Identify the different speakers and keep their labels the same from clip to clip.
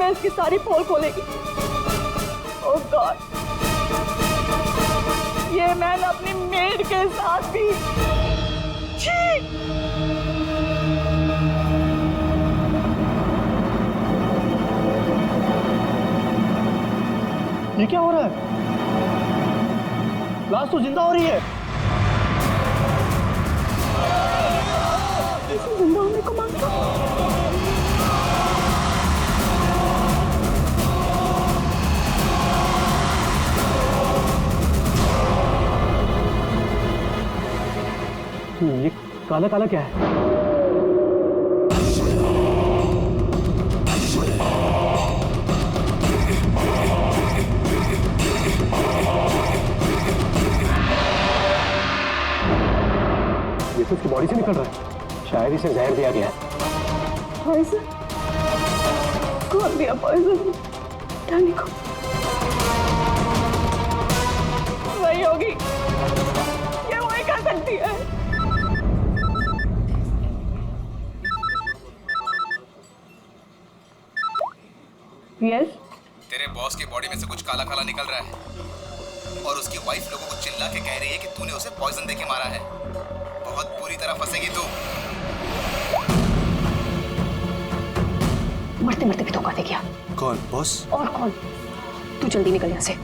Speaker 1: में इसकी सारी पोल खोलेगी। ओह गॉड, ये मैन अपनी मेड के साथ भी। छी!
Speaker 2: ये क्या हो रहा है? लाश तो जिंदा हो रही है।
Speaker 1: जिंदा होने को मांगता।
Speaker 2: ये काला काला क्या है? ये तो उसकी बॉडी से निकल रहा है। शायद इसे जहर दिया गया है।
Speaker 1: पॉइजन? कौन दिया पॉइजन? डैनी को। वही होगी, ये वही कर सकती है। यस?
Speaker 3: तेरे बॉस की बॉडी में से कुछ काला काला निकल रहा है और उसकी वाइफ लोगों को चिल्ला के कह रही है कि तूने उसे पॉइजन देके मारा है। बहुत बुरी तरह फंसेगी तू।
Speaker 1: मरते मरते भी धोखा दे गया।
Speaker 4: कौन बॉस?
Speaker 1: और कौन? तू जल्दी निकल यहाँ से।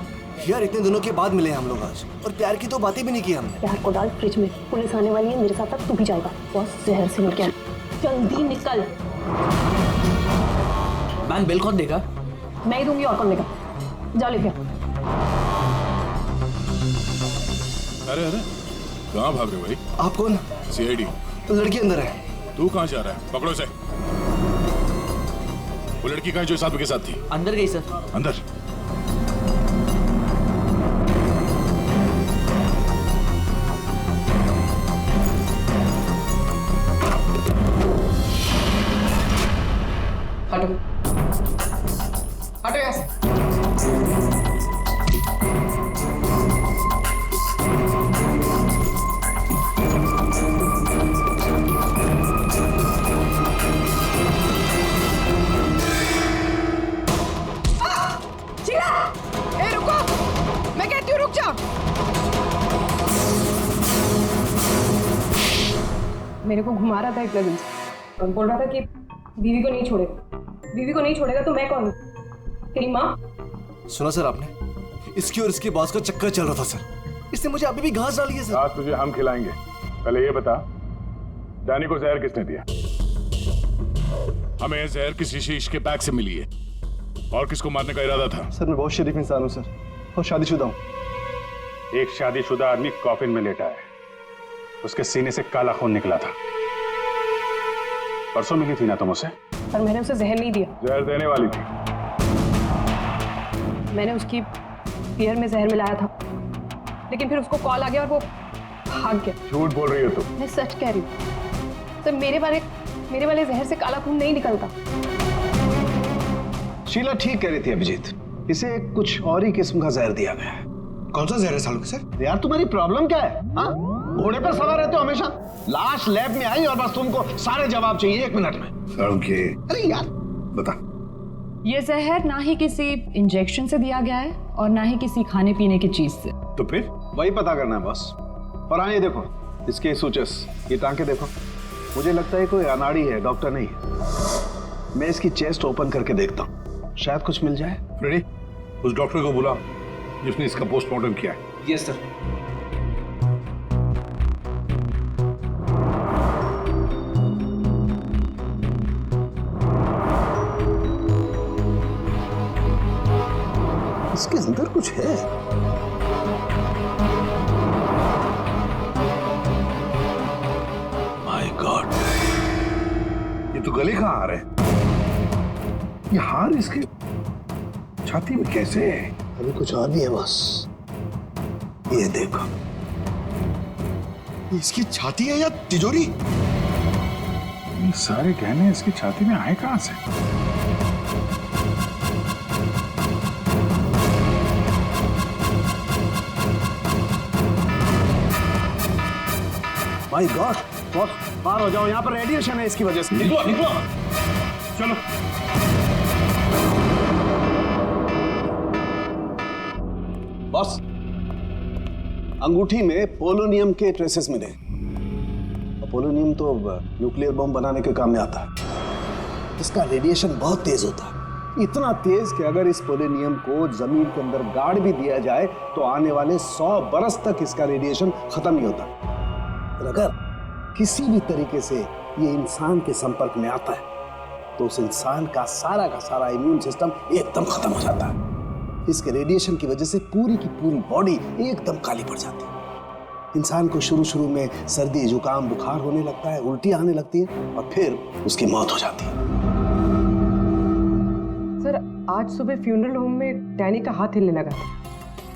Speaker 4: यार इतने दिनों के बाद मिले हम लोग आज और प्यार की तो बातें भी नहीं की हमने।
Speaker 1: प्यार को डाल फ्रिज में, पुलिस आने वाली है, मेरे साथ तक तू भी जाएगा। बॉस जहर से मिल गया। जल्दी निकल।
Speaker 2: मैम बिल कौन देगा?
Speaker 1: मैं ही दूंगी, और कौन देगा? जाओ लेके।
Speaker 5: अरे अरे कहाँ भाग रहे हो भाई?
Speaker 4: आप कौन?
Speaker 5: सीआईडी।
Speaker 4: लड़की अंदर है।
Speaker 5: तू कहाँ जा रहा है? पकड़ो इसे। वो लड़की कहाँ जो इस आदमी के साथ थी?
Speaker 2: अंदर गई सर।
Speaker 5: अंदर?
Speaker 2: हटो हटो यहाँ से।
Speaker 1: मेरे को घुमा रहा था एक लगन से और बोल रहा था कि बीवी को नहीं छोड़ेगा। बीवी को नहीं छोड़ेगा तो मैं कौन हूँ? तेरी माँ?
Speaker 4: सुना सर आपने? इसकी और इसके बॉस का चक्कर चल रहा था सर। इसने मुझे अभी भी घास डाली है सर।
Speaker 5: आज तुझे हम खिलाएंगे। पहले ये बता, डैनी को जहर किसने दिया? हमें जहर किसी शीश के बैग से मिली है। और किसको मारने का इरादा था?
Speaker 6: सर मैं बहुत शरीफ इंसान हूँ सर, और शादीशुदा हूँ।
Speaker 5: एक शादीशुदा आदमी कॉफिन में लेटा है, उसके सीने से काला खून निकला था। परसों मिली थी ना तुम उसे?
Speaker 1: पर मैंने उसे जहर नहीं दिया।
Speaker 5: जहर देने वाली थी।
Speaker 1: मैंने उसकी बियर में जहर मिलाया था, लेकिन फिर उसको कॉल आ गया और वो भाग गया।
Speaker 5: झूठ बोल रही हो तुम।
Speaker 1: मैं सच कह रही हूँ। तो मेरे वाले जहर से काला खून नहीं निकलता।
Speaker 6: शीला ठीक कह रही थी अभिजीत, इसे कुछ और ही किस्म का जहर दिया गया है।
Speaker 4: कौन सा जहर है सालों के सर?
Speaker 6: यार तुम्हारी प्रॉब्लम क्या है? हाँ, घोड़े पर सवार रहते हो हमेशा। लाश लैब में आई और बस तुमको सारे जवाब चाहिए 1 मिनट में।
Speaker 5: ओके,
Speaker 6: अरे यार
Speaker 5: बता।
Speaker 7: ये जहर ना ही किसी इंजेक्शन से दिया गया है और ना ही किसी खाने पीने की चीज से।
Speaker 5: तो फिर?
Speaker 6: वही पता करना है बॉस। और हाँ ये देखो, इसके सूचस, ये टांके देखो। मुझे लगता है कोई अनाड़ी है, डॉक्टर नहीं है। मैं इसकी चेस्ट ओपन करके देखता हूँ, शायद कुछ मिल जाए।
Speaker 5: रेडी? उस डॉक्टर को बुला जिसने इसका पोस्टमार्टम किया है।
Speaker 2: Yes sir.
Speaker 6: इसके अंदर कुछ है।
Speaker 5: माय गॉड, ये तो गले कहाँ आ रहे हैं? ये हार इसके छाती में कैसे है?
Speaker 6: अभी कुछ और भी है बॉस, ये देखो।
Speaker 4: इसकी छाती है या तिजोरी?
Speaker 5: ये सारे गहने इसकी छाती में आए कहाँ से?
Speaker 6: माय गॉड बॉस, बाहर हो जाओ, यहाँ पर रेडिएशन है इसकी वजह से।
Speaker 5: निकलो निकलो, चलो।
Speaker 6: बॉस, अंगूठी में पोलोनियम के ट्रेसेस मिले। पोलोनियम तो न्यूक्लियर बम बनाने के काम में आता है। इसका रेडिएशन बहुत तेज होता है, इतना तेज कि अगर इस पोलोनियम को जमीन के अंदर गाड़ भी दिया जाए तो आने वाले 100 बरस तक इसका रेडिएशन खत्म नहीं होता। और अगर किसी भी तरीके से ये इंसान के संपर्क में आता है तो उस इंसान का सारा इम्यून सिस्टम एकदम खत्म हो जाता है। इसके रेडिएशन की वजह से पूरी की पूरी बॉडी एकदम काली पड़ जाती है। इंसान को शुरू में सर्दी, जुकाम, बुखार होने लगता है, उल्टी आने लगती है और फिर उसकी मौत हो जाती है।
Speaker 1: सर, आज सुबह फ्यूनरल होम में डैनी का हाथ हिलने लगा,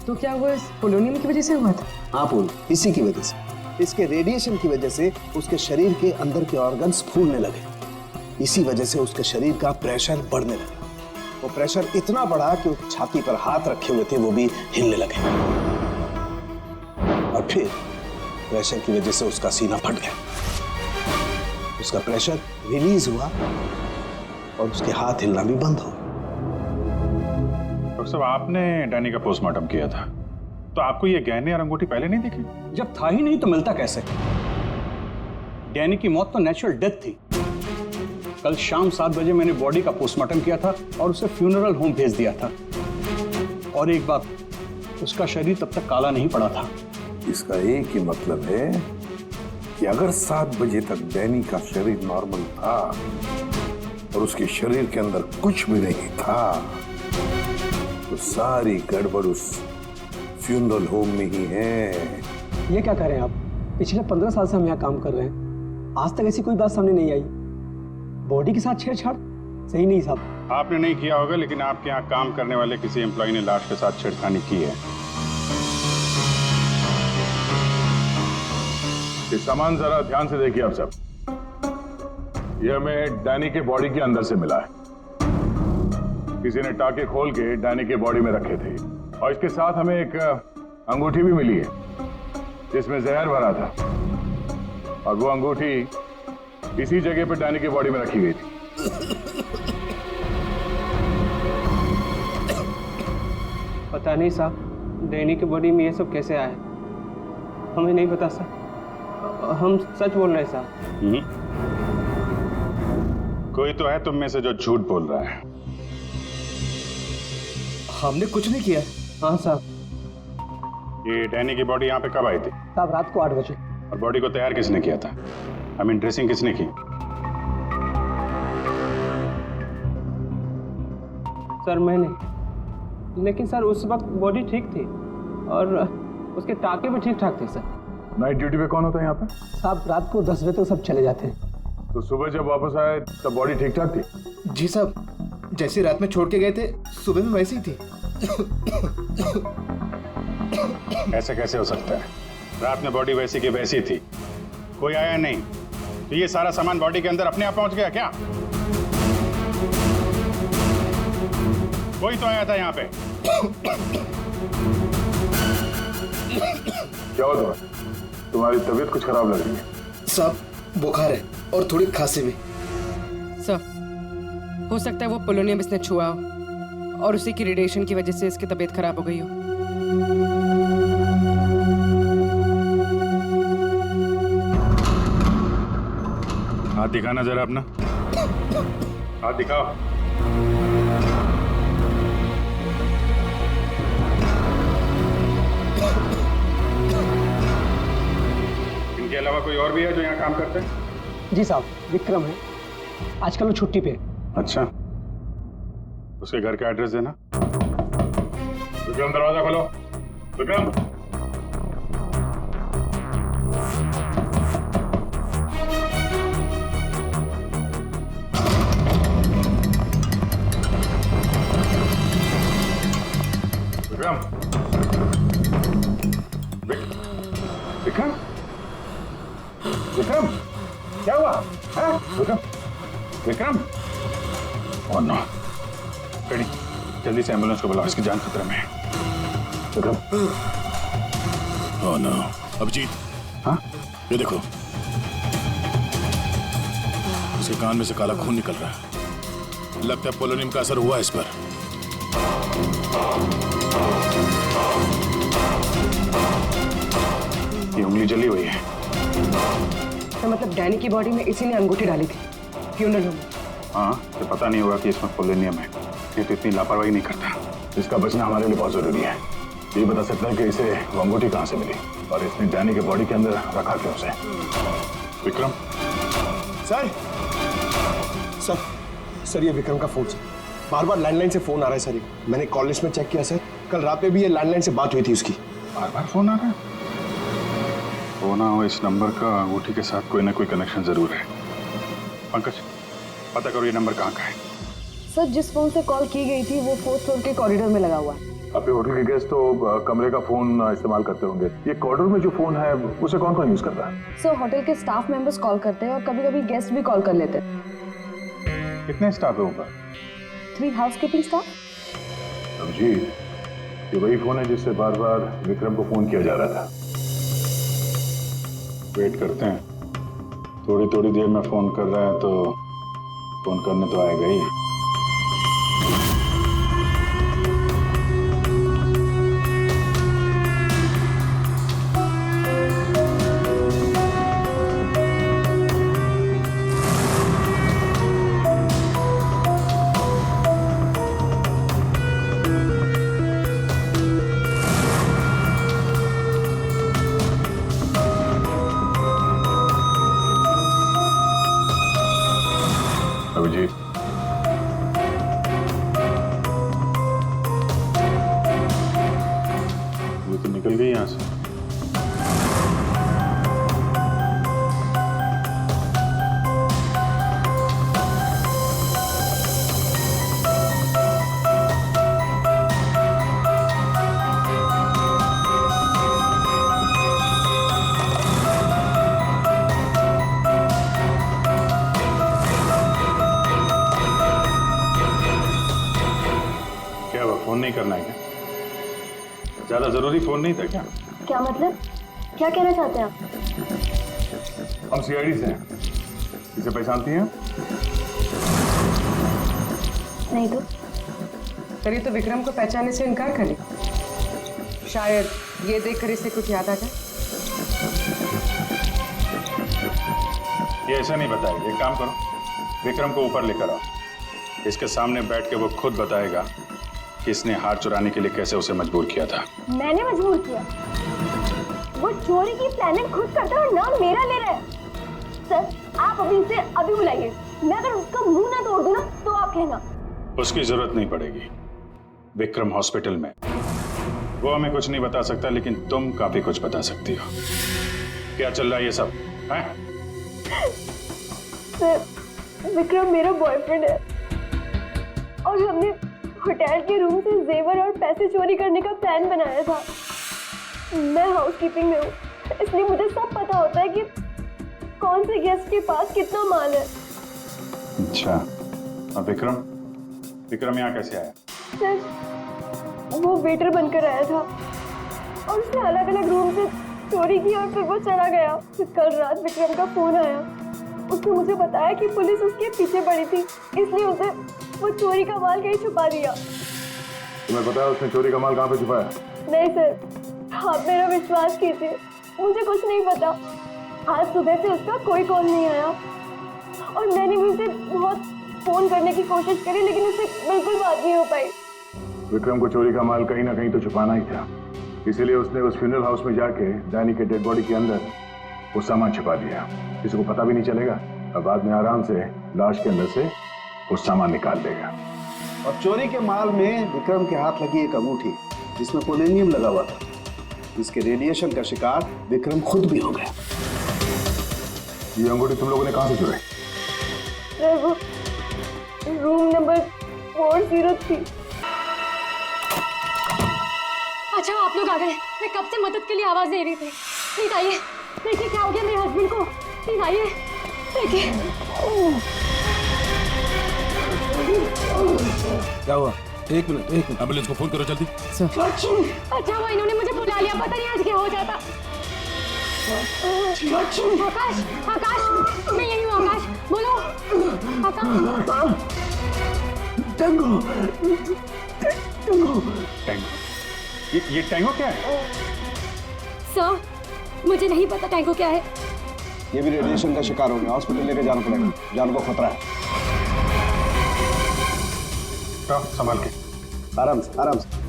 Speaker 1: तो क्या वो इस पोलोनियम की वजह से हुआ था?
Speaker 6: हाँ पूल, इसी की वजह से, इसके रेडिएशन की वजह से उसके शरीर के अंदर के ऑर्गन्स फूलने लगे। इसी वजह से उसके शरीर का प्रेशर बढ़ने लगा। वो प्रेशर इतना बढ़ा कि उसकी छाती पर हाथ रखे हुए थे वो भी हिलने लगे। और फिर प्रेशर की वजह से उसका सीना फट गया, उसका प्रेशर रिलीज हुआ और उसके हाथ हिलना भी बंद हो गया।
Speaker 8: डॉक्टर साहब, आपने डैनी का पोस्टमार्टम किया था, तो आपको ये गहने और अंगूठी पहले नहीं दिखी?
Speaker 9: जब था ही नहीं तो मिलता कैसे? डैनी की मौत तो नेचुरल डेथ थी। कल शाम 7 बजे मैंने बॉडी का पोस्टमार्टम किया था और उसे फ्यूनरल होम भेज दिया था। और एक बात, उसका शरीर तब तक काला नहीं पड़ा था।
Speaker 5: इसका एक ही मतलब है कि अगर 7 बजे तक डैनी का शरीर नॉर्मल था और उसके शरीर के अंदर कुछ भी नहीं था, तो सारी गड़बड़ उस फ्यूनरल होम में ही है।
Speaker 2: ये क्या कह रहे हैं आप? पिछले 15 साल से हम यहाँ काम कर रहे हैं, आज तक ऐसी कोई बात सामने नहीं आई। बॉडी के साथ छेड़छाड़ सही नहीं साहब।
Speaker 8: आपने नहीं किया होगा, लेकिन आपके यहाँ काम करने वाले किसी एम्प्लॉय ने लाश के साथ छेड़खानी की है।
Speaker 10: ये सामान जरा ध्यान से देखिए आप सब। ये हमें डैनी के बॉडी के अंदर से मिला है। किसी ने टाके खोल के डैनी के बॉडी में रखे थे और इसके साथ हमें एक अंगूठी भी मिली है जिसमें जहर भरा था, और वो अंगूठी इसी जगह पे डैनी की बॉडी में रखी गई थी।
Speaker 2: पता नहीं साहब, डैनी की बॉडी में ये सब कैसे आया, हमें नहीं पता सर। हम सच बोल रहे हैं साहब।
Speaker 8: कोई तो है तुम में से जो झूठ बोल रहा है।
Speaker 4: हमने कुछ नहीं किया।
Speaker 2: हाँ साहब।
Speaker 8: ये डैनी की बॉडी यहाँ पे कब आई थी?
Speaker 2: साहब रात को 8 बजे।
Speaker 8: और बॉडी को तैयार किसने किया था? आई मीन ड्रेसिंग किसने की?
Speaker 2: सर मैंने, लेकिन सर उस वक्त बॉडी ठीक थी और उसके टाके भी ठीक ठाक थे सर।
Speaker 10: नाइट ड्यूटी पे कौन होता है यहाँ पे?
Speaker 2: साहब रात को 10 बजे तक सब चले जाते हैं।
Speaker 10: तो सुबह जब वापस आए तब बॉडी ठीक ठाक थी?
Speaker 4: जी साहब, जैसे रात में छोड़ के गए थे सुबह में वैसी ही थी।
Speaker 8: ऐसे कैसे हो सकता है? रात में बॉडी वैसी की वैसी थी, कोई आया नहीं, तो ये सारा सामान बॉडी के अंदर अपने आप पहुंच गया क्या? कोई तो आया था यहाँ पे।
Speaker 10: क्या हुआ तुम्हारी तबीयत कुछ खराब लग रही है?
Speaker 4: साहब बुखार है और थोड़ी खांसी भी।
Speaker 1: सर, हो सकता है वो पोलोनियम इसने छुआ हो और उसी की रेडिएशन की वजह से इसकी तबीयत खराब हो गई हो।
Speaker 8: हाथ दिखाना जरा अपना, हाथ दिखाओ। इनके अलावा कोई और भी है जो यहाँ काम करते हैं?
Speaker 2: जी साहब, विक्रम है, आजकल वो छुट्टी पे।
Speaker 8: अच्छा, उसके घर का एड्रेस देना। विक्रम, दरवाजा खोलो। विक्रम, विक्रम, विक्रम, विक्रम, क्या हुआ? Vikram, Vikram, oh no, ready, जल्दी से एम्बुलेंस को बुलाओ, इसकी जान खतरे में है। विक्रम,
Speaker 10: ओह नो, अभिजीत,
Speaker 8: हाँ,
Speaker 10: ये देखो, इसके कान में से काला खून निकल रहा है। लगता है पोलोनियम का असर हुआ इस पर।
Speaker 8: ये उंगली जली हुई है।
Speaker 1: तो मतलब डैनी की बॉडी में इसी ने अंगूठी डाली थी फ्यूनरल होम।
Speaker 8: हाँ, तो पता नहीं होगा कि इसमें पोलेनियम है। ये तो इतनी लापरवाही नहीं करता। इसका बचना हमारे लिए बहुत जरूरी है। ये बता सकता है कि इसे वो अंगूठी कहाँ से मिली और इसने डैनी के बॉडी के अंदर रखा क्यों उसे। विक्रम।
Speaker 11: सर ये विक्रम का फोन सर। बार बार लैंडलाइन से फोन आ रहा है सर। मैंने कॉल लिस्ट में चेक किया सर। कल रात में भी ये लैंडलाइन से बात हुई थी उसकी।
Speaker 8: बार बार फोन आ रहा है। हो ना हो इस नंबर का अंगूठी के साथ कोई ना कोई कनेक्शन जरूर है। पंकज, पता करो ये नंबर कहाँ का है।
Speaker 7: सर जिस फोन से कॉल की गई थी वो 4th फ्लोर के कॉरिडोर में लगा हुआ है।
Speaker 10: अपने होटल के गेस्ट तो कमरे का फोन इस्तेमाल करते होंगे। ये कॉरिडोर में जो फोन है उसे कौन कौन यूज करता है?
Speaker 7: सर होटल के स्टाफ मेंबर्स कॉल करते हैं और कभी कभी गेस्ट भी कॉल कर लेते हैं।
Speaker 10: कितने स्टाफ है ऊपर?
Speaker 7: 3 हाउसकीपिंग स्टाफ।
Speaker 10: अभिजीत, ये वही फोन है जिससे बार बार विक्रम को फोन किया जा रहा था।
Speaker 8: वेट करते हैं, थोड़ी थोड़ी देर में फोन कर रहा है तो फोन करने तो आएगा ही। अभिजीत, ये तो निकल गई यहां से। फोन नहीं करना है क्या? ज्यादा जरूरी फोन नहीं था क्या?
Speaker 12: क्या मतलब? क्या कहना चाहते हैं आप?
Speaker 10: हम सीआईडी से हैं। इसे पहचानती हैं?
Speaker 12: नहीं तो।
Speaker 1: पर ये तो विक्रम को पहचानने से इनकार करे। शायद ये देखकर इसे कुछ याद आ जाए।
Speaker 8: ये ऐसा नहीं बताएगा। एक काम करो, विक्रम को ऊपर लेकर आओ। इसके सामने बैठ के वो खुद बताएगा कि इसने हार चुराने के लिए कैसे उसे मजबूर किया था।
Speaker 12: मैंने मजबूर किया? वो चोरी की प्लानिंग खुद करता है और नाम मेरा ले रहा है। सर आप अभी इसे अभी बुलाइए। मैं अगर उसका मुंह ना तोड़ दूं ना तो आप कहना।
Speaker 8: उसकी जरूरत नहीं पड़ेगी। विक्रम हॉस्पिटल में, वो हमें कुछ नहीं बता सकता, लेकिन तुम काफी कुछ बता सकती हो। क्या चल रहा है ये सब है?
Speaker 12: सर विक्रम मेरा बॉयफ्रेंड है और हमने होटल के रूम से जेवर और पैसे चोरी करने का प्लान बनाया था। मैं हाउसकीपिंग में हूँ, इसलिए मुझे सब पता होता है कि कौन से गेस्ट के पास कितना माल है।
Speaker 8: अच्छा, अब विक्रम यहाँ कैसे आया?
Speaker 12: सर वो वेटर बनकर आया था और उसने अलग अलग रूम से चोरी की और फिर वो चला गया। फिर कल रात विक्रम का फोन आया। उसने मुझे बताया कि पुलिस उसके पीछे पड़ी थी, इसलिए उसे वो चोरी का माल कहीं छुपा दिया।
Speaker 10: तुम्हें पता है उसने चोरी का माल कहाँ पे छुपाया?
Speaker 12: नहीं सर, आप मेरा विश्वास कीजिए, मुझे कुछ नहीं पता। आज सुबह से उसका कोई कॉल नहीं आया और मैंने भी उसे बहुत फोन करने की कोशिश करी, लेकिन उससे बिल्कुल बात नहीं हो पाई।
Speaker 10: विक्रम को चोरी का माल कहीं ना कहीं तो छुपाना ही था, इसीलिए उसने उस फ्यूनरल हाउस में जाके डैनी के डेड बॉडी के अंदर वो सामान छुपा दिया। किसी को पता भी नहीं चलेगा और बाद में आराम से लाश के अंदर से वो सामान निकाल देगा।
Speaker 6: और चोरी के माल में विक्रम के हाथ लगी एक अंगूठी जिसमें पोलेनियम लगा हुआ था, जिसके रेडिएशन का शिकार विक्रम खुद भी हो गया।
Speaker 10: ये अंगूठी तुम लोगों ने कहां से चुराई?
Speaker 12: सर वो रूम नंबर 403।
Speaker 13: अच्छा आप लोग आ गए। मैं कब से मदद के लिए आवाज दे रही थी। प्लीज आइए, देखिए क्या हो गया मेरे हस्बैंड को। प्लीज आइए, देखिए।
Speaker 4: क्या हुआ? एक मिनट एम्बुलेंस को फोन करो जल्दी।
Speaker 13: अच्छा वो इन्होंने मुझे बुला लिया, पता नहीं आज क्या हो जाता। आकाश, आकाश, मैं यही हूँ। आकाश बोलो। आकाश।
Speaker 8: टैंगो
Speaker 9: ये टैंगो क्या है?
Speaker 13: सर, मुझे नहीं पता टैंगो क्या है।
Speaker 11: ये भी रेडिएशन का शिकार हो गया, हॉस्पिटल लेके जाना पड़ेगा, जान को खतरा है।
Speaker 8: संभाल के,
Speaker 11: आराम से आराम से।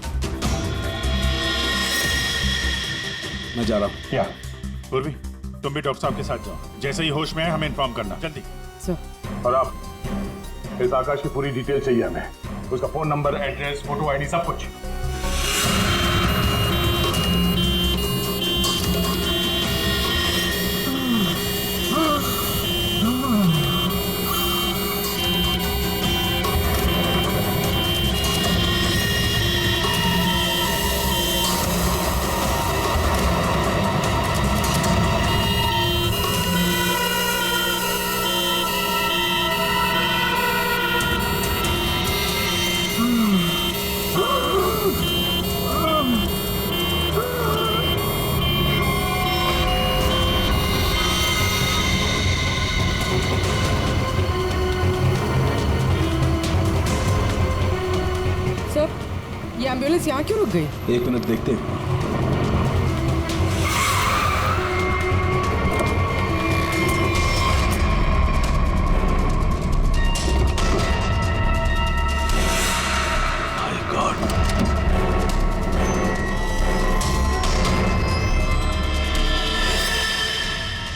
Speaker 11: मैं जा रहा हूँ।
Speaker 8: क्या पूर्वी, तुम भी डॉक्टर साहब के साथ जाओ, जैसे ही होश में आए हमें इन्फॉर्म करना, जल्दी।
Speaker 10: और आप इस आकाश की पूरी डिटेल चाहिए हमें, उसका phone number, address, photo ID, सब कुछ।
Speaker 1: ये एम्बुलेंस यहाँ क्यों रुक गई?
Speaker 11: 1 मिनट देखते हैं।
Speaker 5: My God.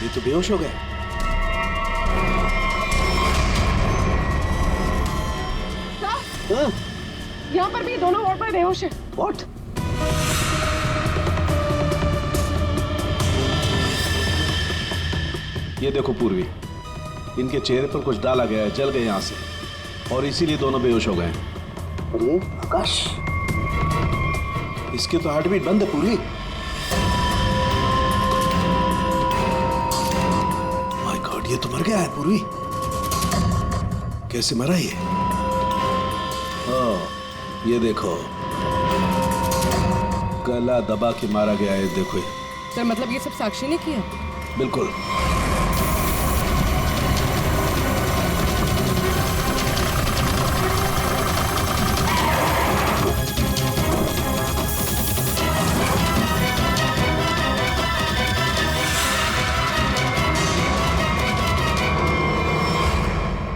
Speaker 11: ये तो बेहोश हो गए।
Speaker 1: यहाँ पर भी दोनों वार्ड में बेहोश है।
Speaker 11: What? ये देखो पूर्वी, इनके चेहरे पर कुछ डाला गया है, जल गए यहाँ से, और इसीलिए दोनों बेहोश हो गए। अरे आकाश, इसके तो हार्ट बीट बंद है पूर्वी। माय गॉड, ये तो मर गया है पूर्वी। कैसे मरा ये? ये देखो, गला दबा के मारा गया है, देखो ये।
Speaker 1: सर, मतलब ये सब साक्षी ने किया?
Speaker 11: बिल्कुल।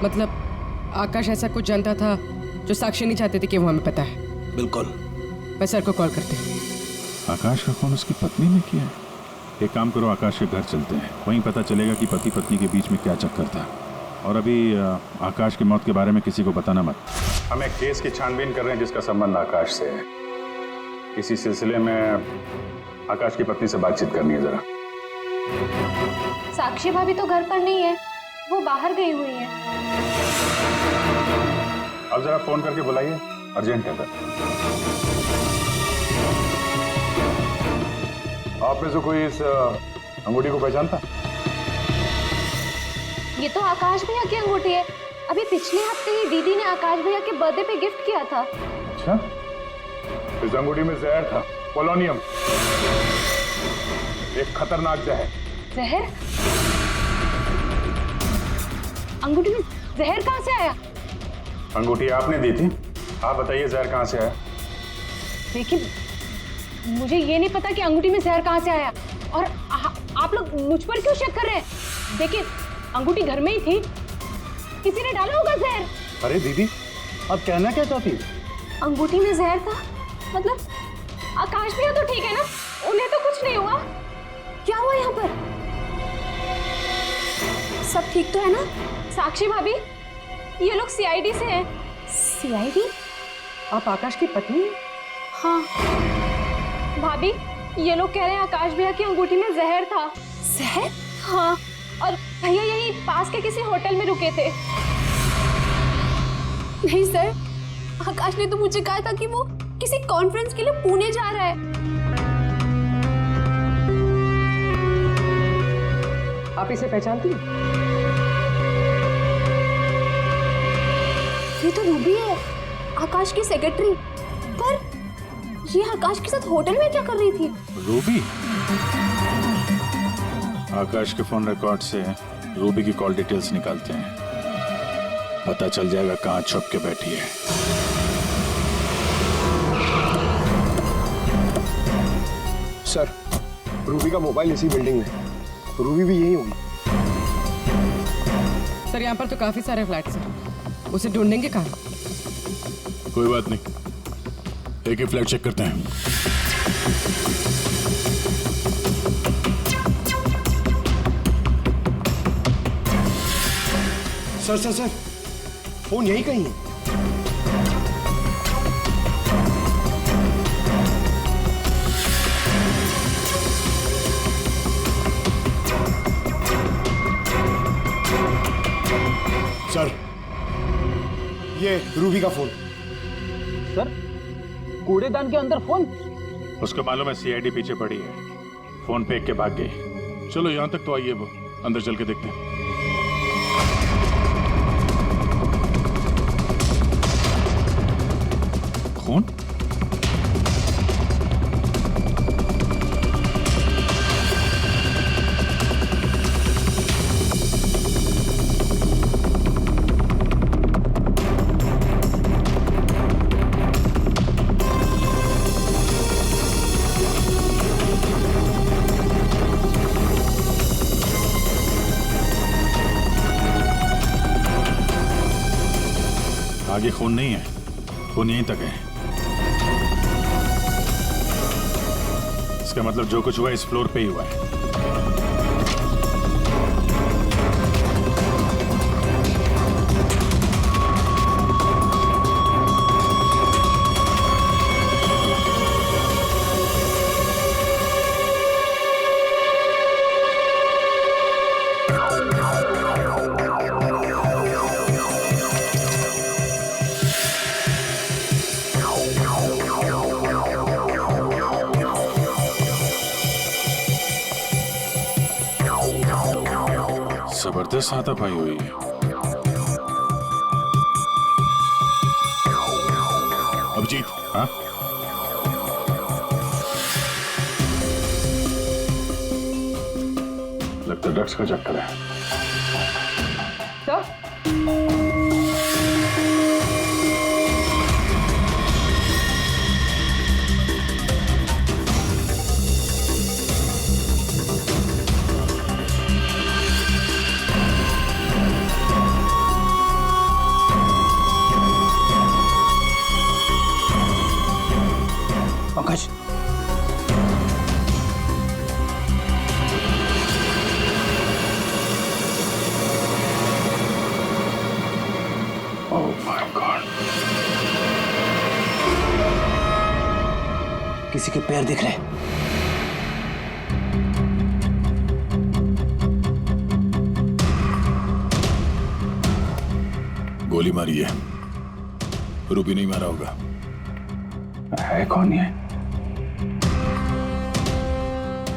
Speaker 1: मतलब आकाश ऐसा कुछ जानता था जो साक्षी नहीं चाहते थे कि वो हमें पता है।
Speaker 11: बिल्कुल।
Speaker 1: मैं सर को कॉल करती हूँ।
Speaker 8: आकाश का फोन उसकी पत्नी ने किया है। एक काम करो, आकाश के घर चलते हैं, वहीं पता चलेगा कि पति पत्नी के बीच में क्या चक्कर था। और अभी आकाश की मौत के बारे में किसी को बताना मत। हम एक केस की छानबीन कर रहे हैं जिसका संबंध आकाश से है। इसी सिलसिले में आकाश की पत्नी से बातचीत करनी है जरा।
Speaker 12: साक्षी भाभी तो घर पर नहीं है, वो बाहर गई हुई है।
Speaker 8: अब जरा फोन करके बुलाइए, अर्जेंट है। आप में से कोई इस अंगूठी को पहचानता?
Speaker 12: ये तो आकाश भैया की अंगूठी है। अभी पिछले हफ्ते ही दीदी ने आकाश भैया के बर्थडे पे गिफ्ट किया था।
Speaker 8: अच्छा, इस अंगूठी में जहर था, पोलोनियम, एक खतरनाक जहर।
Speaker 12: जहर? अंगूठी में जहर कहाँ से आया?
Speaker 8: अंगूठी आपने दी थी, आप बताइए जहर कहाँ से आया?
Speaker 12: देखिए, मुझे ये नहीं पता कि अंगूठी में जहर कहाँ से आया, और आप लोग मुझ पर क्यों शक कर रहे हैं? देखिए, अंगूठी घर में ही थी, किसी ने डाला होगा जहर।
Speaker 8: अरे दीदी, अब कहना क्या चाहती है?
Speaker 12: अंगूठी में जहर था, मतलब आकाश भैया तो ठीक है ना, उन्हें तो कुछ नहीं हुआ। क्या हुआ यहाँ पर? सब ठीक तो है ना? साक्षी भाभी, ये लोग सीआईडी से हैं। सीआईडी?
Speaker 1: आप आकाश की पत्नी हैं?
Speaker 12: हाँ भाभी, ये लोग कह रहे हैं आकाश भैया की अंगूठी में जहर था। जहर? हाँ, और भैया यही पास के किसी होटल में रुके थे। नहीं सर, आकाश ने तो मुझे कहा था कि वो किसी कॉन्फ्रेंस के लिए पुणे जा रहा है।
Speaker 1: आप इसे पहचानती हैं?
Speaker 12: ये तो रूबी है, आकाश की सेक्रेटरी। पर ये आकाश के साथ होटल में क्या कर रही थी?
Speaker 8: रूबी? आकाश के फोन रिकॉर्ड से रूबी की कॉल डिटेल्स निकालते हैं, पता चल जाएगा कहाँ छुप के बैठी है।
Speaker 11: सर, रूबी का मोबाइल इसी बिल्डिंग में है। रूबी भी यही होगी।
Speaker 1: सर यहाँ पर तो काफी सारे फ्लैट्स हैं, उसे ढूंढेंगे कहाँ?
Speaker 10: कोई बात नहीं, एक ही फ्लैट चेक करते हैं।
Speaker 11: सर सर सर, फोन यही कहीं है। सर, ये रूबी का फोन।
Speaker 9: सर, कूड़ेदान के अंदर फोन?
Speaker 10: उसको मालूम है सीआईडी पीछे पड़ी है, फोन फेंक के भाग गई। चलो यहां तक तो आइए, वो अंदर चल के देखते हैं। खून? आगे खून नहीं है, खून यहीं तक है। इसका मतलब जो कुछ हुआ इस फ्लोर पे ही हुआ है। जबरदस्त हाथापाई हुई है। अभिजीत, हाँ? लगता है ड्रग्स का चक्कर है।
Speaker 9: पंकज,
Speaker 10: ओह माय गॉड,
Speaker 9: किसी के पैर दिख रहे हैं।
Speaker 10: गोली मारी है, रूबी नहीं मारा होगा।
Speaker 9: है कौन ये?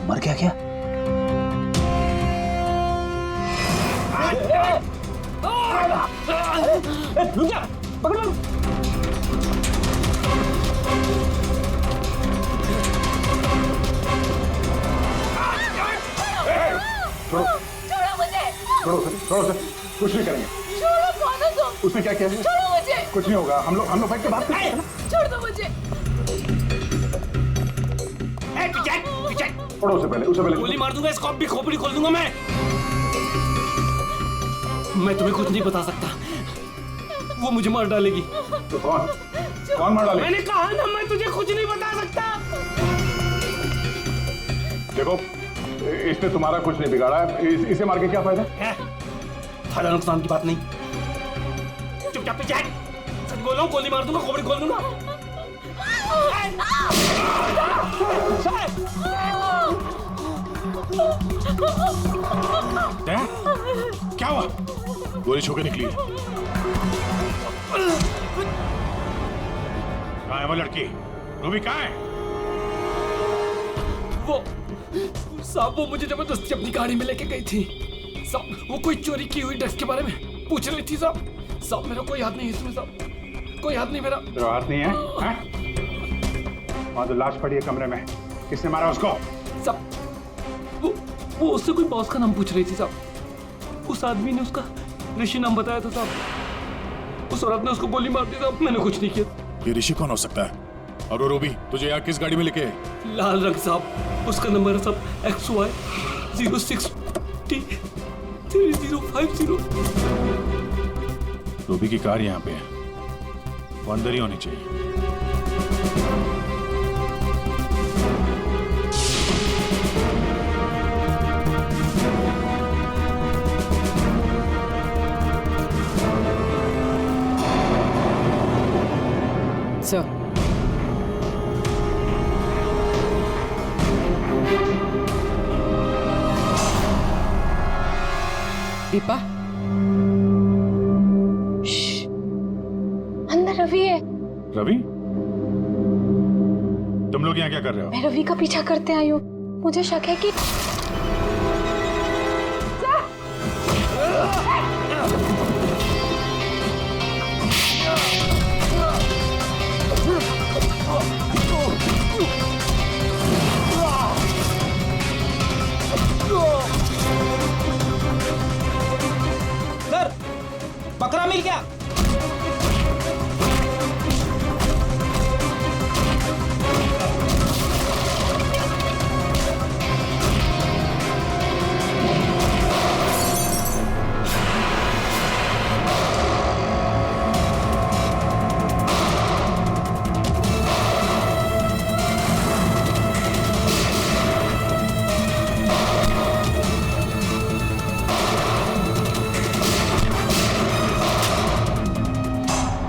Speaker 9: मर गया क्या? रुक जा, पकड़ लो।
Speaker 12: छोड़ो मुझे।
Speaker 6: छोड़ो सर, छोड़ो सर, कुछ नहीं करेंगे।
Speaker 12: छोड़ो, कौन हो तुम?
Speaker 6: उसने क्या किया?
Speaker 12: छोड़ो मुझे।
Speaker 6: कुछ नहीं होगा, हम लोग बैठ के बात करेंगे ना।
Speaker 12: छोड़ दो मुझे।
Speaker 6: छोड़ो उसे पहले
Speaker 2: गोली मार दूंगा, स्कॉप भी खोपड़ी खोल दूंगा मैं तुम्हें कुछ नहीं बता सकता, वो मुझे मार डालेगी।
Speaker 6: तो कौन मार डालेगी?
Speaker 2: मैंने कहा ना, मैं तुझे कुछ नहीं बता सकता।
Speaker 6: देखो, इसने तुम्हारा कुछ नहीं बिगाड़ा है, इसे मार के क्या फायदा?
Speaker 2: फायदा नुकसान की बात नहीं, चुपचाप पीछे हट। सच बोल रहा हूँ, गोली मार दूंगा, खोपड़ी खोल दूंगा।
Speaker 10: क्या हुआ? गोली छू के निकली है। कहाँ है वो लड़की? रूबी कहाँ है?
Speaker 2: वो साहब, वो मुझे जबरदस्ती अपनी गाड़ी में लेके गई थी साहब। वो कोई चोरी की हुई ड्रग्स के बारे में पूछ रही थी साहब। मेरा कोई हाथ नहीं है इसमें साहब, कोई हाथ नहीं मेरा।
Speaker 6: तेरा हाथ नहीं है? वहाँ तो लाश पड़ी है कमरे में, किसने मारा उसको?
Speaker 2: साहब, वो उससे कोई बॉस का नाम पूछ रही थी साहब। उस आदमी ने उसका ऋषि नाम बताया था साहब। उस औरत ने उसको गोली मार दी साहब। मैंने कुछ नहीं किया।
Speaker 10: ये ऋषि कौन हो सकता है? और वो रूबी तुझे यहाँ किस गाड़ी में लेके?
Speaker 2: लाल रंग साहब, उसका नंबर है साहब XY 06T 3050।
Speaker 10: रूबी की कार यहाँ पे है, वो अंदर ही होनी चाहिए।
Speaker 1: सर, दीपा,
Speaker 13: अंदर रवि है।
Speaker 10: रवि, तुम लोग यहाँ क्या कर रहे हो?
Speaker 13: मैं रवि का पीछा करते आई हूँ। मुझे शक है कि
Speaker 14: सर, बकरा मिल गया।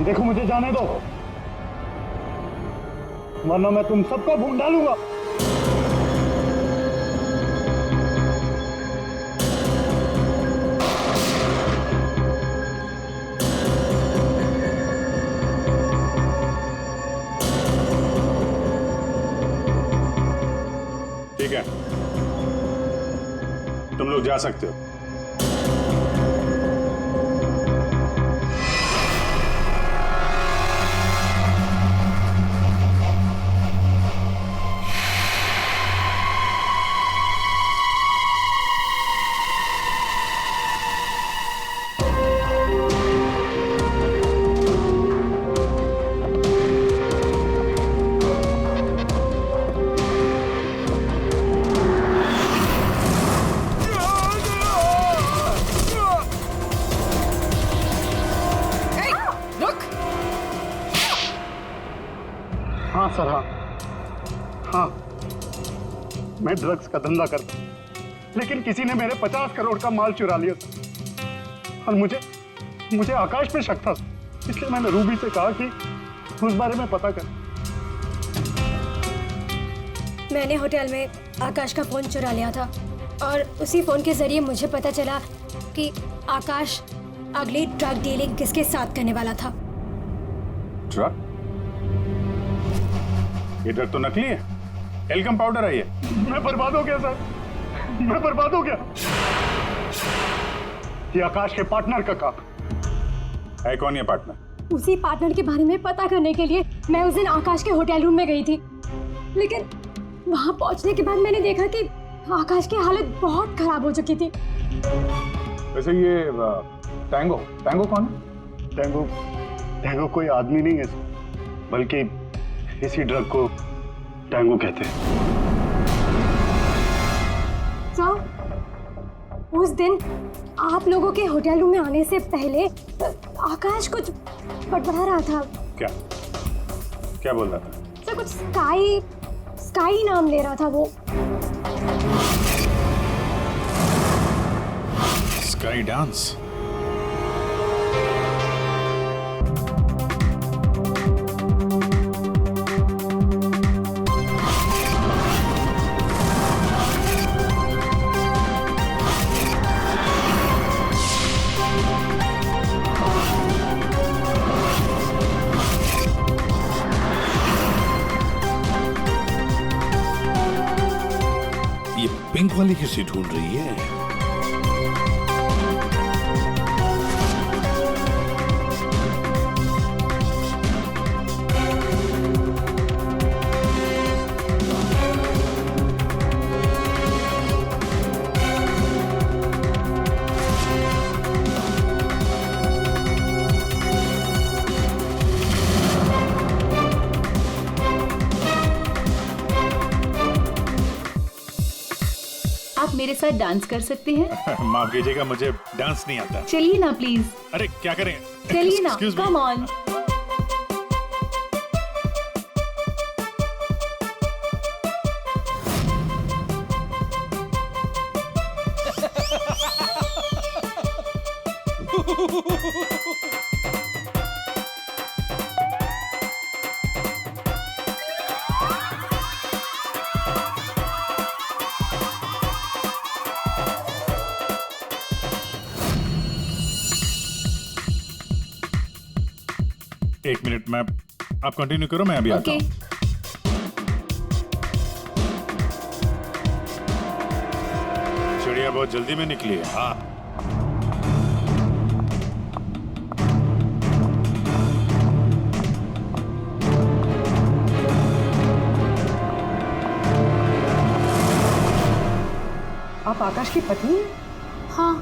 Speaker 9: देखो, मुझे जाने दो, वरना मैं तुम सबको भून डालूंगा।
Speaker 10: ठीक है, तुम लोग जा सकते हो।
Speaker 9: हाँ सर, हाँ, मैं ड्रग्स का धंधा करता हूँ, लेकिन किसी ने मेरे 50 करोड़ का माल चुरा लिया था और मुझे आकाश पे शक था, इसलिए मैंने रूबी से कहा कि उस बारे में पता कर।
Speaker 12: मैंने होटल में आकाश का फोन चुरा लिया था और उसी फोन के जरिए मुझे पता चला कि आकाश अगली ड्रग डीलिंग किसके साथ करने वाला था।
Speaker 10: ड्रग? ये ड्रग तो नकली है, एल्कम पाउडर है ये।
Speaker 9: मैं बर्बाद हो गया सर, मैं बर्बाद हो गया। ये आकाश के पार्टनर का काम
Speaker 10: है। कौन ये पार्टनर?
Speaker 13: उसी पार्टनर के बारे में पता करने के लिए मैं उस दिन आकाश के होटल रूम में गई थी, लेकिन वहां पहुंचने के बाद मैंने देखा कि आकाश की हालत बहुत खराब हो चुकी थी।
Speaker 10: वैसे ये टैंगो कौन है?
Speaker 9: टैंगो कोई आदमी नहीं है, बल्कि इसी ड्रग को टैंगो कहते हैं।
Speaker 13: सर, उस दिन आप लोगों के होटल रूम में आने से पहले आकाश कुछ बड़बड़ा रहा था।
Speaker 10: क्या बोल रहा था?
Speaker 13: सर, कुछ स्काई नाम ले रहा था वो।
Speaker 10: Sky dance?
Speaker 5: पिंक वाली किसी ढूंढ रही है।
Speaker 15: मेरे साथ डांस कर सकते हैं?
Speaker 10: माफ कीजिएगा, मुझे डांस नहीं आता।
Speaker 15: चलिए ना प्लीज।
Speaker 10: अरे क्या करें?
Speaker 15: चलिए ना,
Speaker 10: Excuse me.
Speaker 15: Come on.
Speaker 10: एक मिनट, मैं आप कंटिन्यू करो, मैं अभी आता हूँ। चिड़िया बहुत जल्दी में निकली है। हाँ,
Speaker 1: आप आकाश की पत्नी हैं?
Speaker 15: हाँ।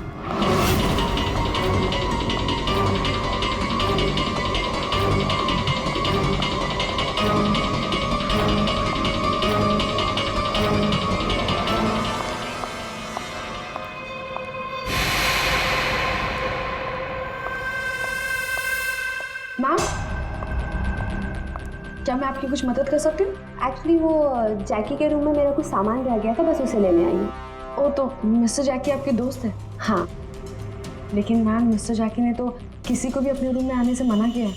Speaker 1: मैम, क्या मैं आपकी कुछ मदद कर सकती हूँ?
Speaker 12: एक्चुअली वो जैकी के रूम में मेरा कुछ सामान रह गया था, बस उसे लेने आई हूँ।
Speaker 1: ओ, तो मिस्टर जैकी आपके दोस्त है?
Speaker 12: हाँ।
Speaker 1: लेकिन मैम, मिस्टर जैकी ने तो किसी को भी अपने रूम में आने से मना किया है।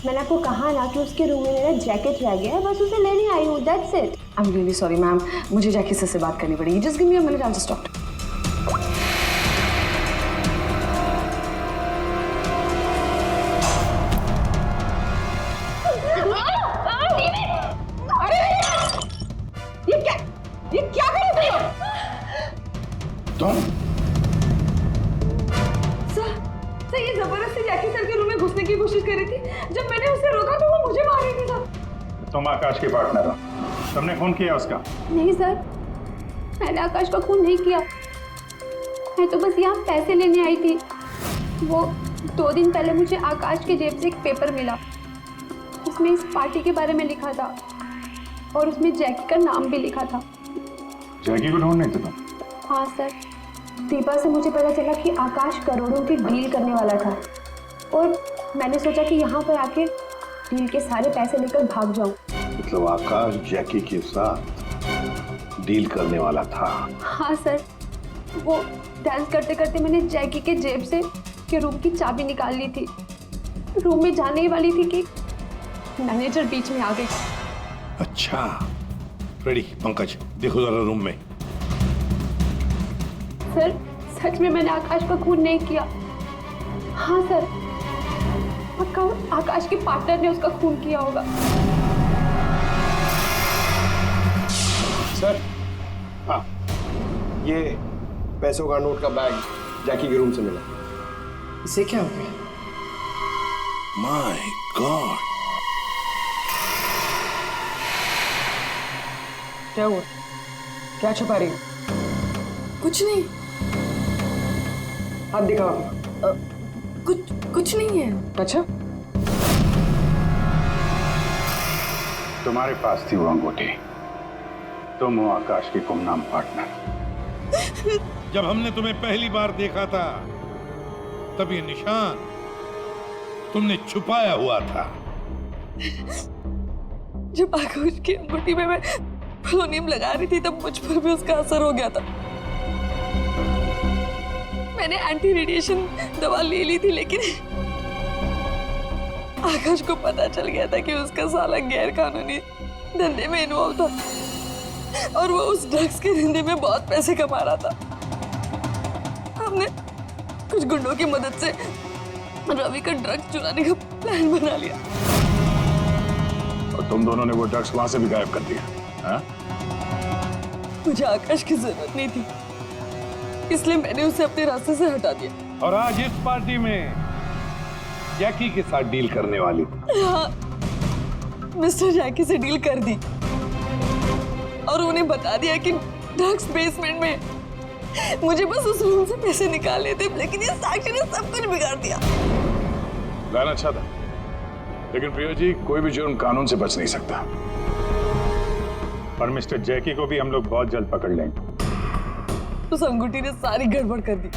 Speaker 12: मैंने आपको कहा ना कि उसके रूम में मेरा जैकेट रह गया है, बस उसे लेने आई हूँ, that's it.
Speaker 1: I am really sorry ma'am, मुझे जैकी से बात करनी पड़ेगी। Just give me a minute, I will just talk. ये क्या कर रहे हो
Speaker 5: तुम?
Speaker 1: सर, ये जबरदस्ती जैकी सर के रूम में घुसने की कोशिश कर रही थी। जब मैंने उसे रोका तो वो मुझे मार रही थी सर।
Speaker 10: तुम आकाश के पार्टनर हो, तुमने खून किया उसका?
Speaker 12: नहीं सर, मैंने आकाश का खून नहीं किया। मैं तो बस यहाँ पैसे लेने आई थी। वो 2 दिन पहले मुझे आकाश के जेब से एक पेपर मिला, उसमें इस पार्टी के बारे में लिखा था और उसमें जैकी का नाम भी लिखा था।
Speaker 10: जैकी को ढूंढ नहीं थे तुम?
Speaker 12: हाँ सर, दीपा से मुझे पता चला कि आकाश करोड़ों की डील करने वाला था और मैंने सोचा कि यहाँ पर आके डील के सारे पैसे लेकर भाग जाऊँ।
Speaker 5: मतलब आकाश जैकी के साथ डील करने वाला था?
Speaker 12: हाँ सर, वो डांस करते करते मैंने जैकी के जेब से के रूम की चाबी निकाल ली थी। रूम में जाने ही वाली थी कि मैनेजर बीच में आ गई।
Speaker 5: अच्छा, रेडी पंकज, देखो जरा रूम में।
Speaker 12: सर, सच में मैंने आकाश का खून नहीं किया। हाँ सर, पक्का आकाश के पार्टनर ने उसका खून किया होगा।
Speaker 11: सर, हाँ, ये पैसों का नोट का बैग जैकी के रूम से मिला।
Speaker 1: इसे क्या हो गया?
Speaker 5: माय गॉड,
Speaker 1: क्या हुआ? क्या छुपा रही हो? कुछ नहीं। हाथ दिखाओ। कुछ नहीं है। अच्छा,
Speaker 10: तुम्हारे पास थी वो अंगूठी, तुम हो आकाश की गुमनाम पार्टनर।
Speaker 5: जब हमने तुम्हें पहली बार देखा था तब ये निशान तुमने छुपाया हुआ था।
Speaker 1: जब आकाश की अंगूठी में मैं पोलोनियम लगा रही थी तब मुझ पर भी उसका असर हो गया था। मैंने एंटी रेडिएशन दवा ले ली थी, लेकिन आकाश को पता चल गया था कि उसका साला गैर कानूनी धंधे में इन्वॉल्व था और वो उस ड्रग्स के धंधे में बहुत पैसे कमा रहा था। हमने कुछ गुंडों की मदद से रवि का ड्रग्स चुराने का प्लान बना लिया।
Speaker 10: और तुम दोनों ने वो ड्रग्स वहां से भी गायब कर दिया? हाँ?
Speaker 1: मुझे आकाश की जरूरत नहीं थी, इसलिए मैंने उसे अपने रास्ते से हटा दिया।
Speaker 5: और आज इस पार्टी में जैकी के साथ डील करने वाली थी।
Speaker 1: हाँ, मिस्टर जैकी से डील कर दी और उन्हें बता दिया कि ड्रग्स बेसमेंट में। मुझे बस उस रूम से पैसे निकालने थे, लेकिन ये साक्षी ने सब कुछ बिगाड़ दिया।
Speaker 10: प्लान अच्छा था, लेकिन प्रिया जी, कोई भी जुर्म कानून से बच नहीं सकता। और मिस्टर जैकी को भी हम लोग बहुत जल्द पकड़ लेंगे।
Speaker 1: उस अंगूठी ने सारी गड़बड़ कर दी।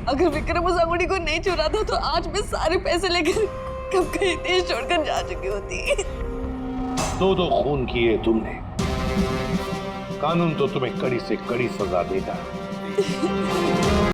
Speaker 1: अगर विक्रम उस अंगूठी को नहीं चुरा था तो आज मैं सारे पैसे लेकर कब कहीं देश छोड़कर जा चुकी होती।
Speaker 5: दो खून किए तुमने, कानून तो तुम्हें कड़ी से कड़ी सजा देगा।